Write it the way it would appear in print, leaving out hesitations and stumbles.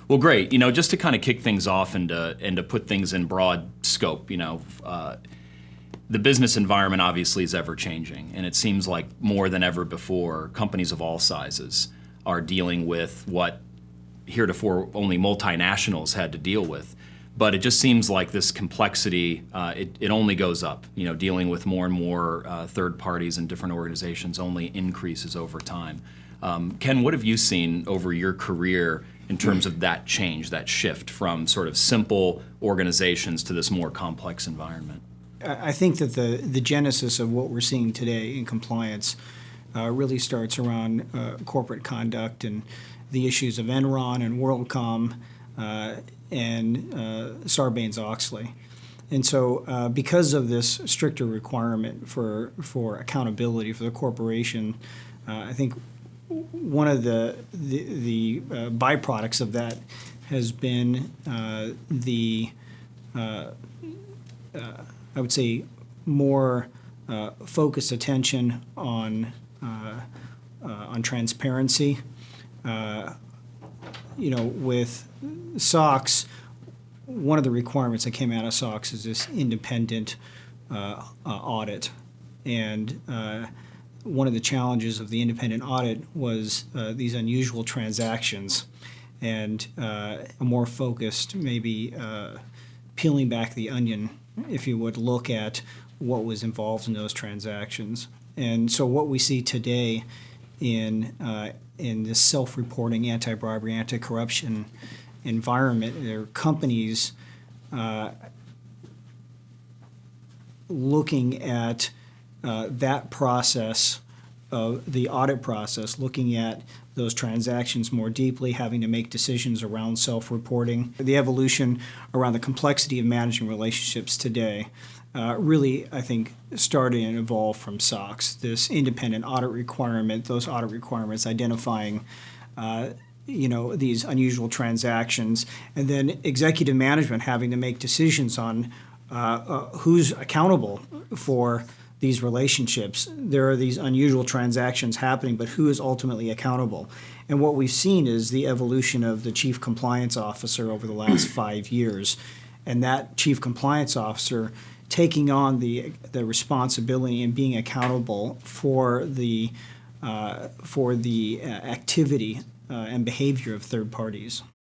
Well, great. Just to kind of kick things off and to put things in broad scope, the business environment obviously is ever changing, and it seems like more than ever before, companies of all sizes are dealing with what heretofore only multinationals had to deal with. But it just seems like this complexity, it only goes up. Dealing with more and more third parties and different organizations only increases over time. Ken, what have you seen over your career in terms of that change, that shift from sort of simple organizations to this more complex environment? I think that the genesis of what we're seeing today in compliance really starts around corporate conduct and the issues of Enron and WorldCom and Sarbanes-Oxley. And so because of this stricter requirement for accountability for the corporation, I think one of the byproducts of that has been I would say, more focused attention on transparency. With SOX, one of the requirements that came out of SOX is this independent audit, and one of the challenges of the independent audit was these unusual transactions, and a more focused, maybe peeling back the onion, if you would, look at what was involved in those transactions. And so what we see today in this self-reporting anti-bribery, anti-corruption environment, there are companies looking at that process, the audit process, looking at those transactions more deeply, having to make decisions around self-reporting. The evolution around the complexity of managing relationships today really, I think, started and evolved from SOX, this independent audit requirement, those audit requirements identifying these unusual transactions, and then executive management having to make decisions on who's accountable for these relationships. There are these unusual transactions happening, but who is ultimately accountable? And what we've seen is the evolution of the chief compliance officer over the last 5 years, and that chief compliance officer taking on the responsibility and being accountable for the activity and behavior of third parties.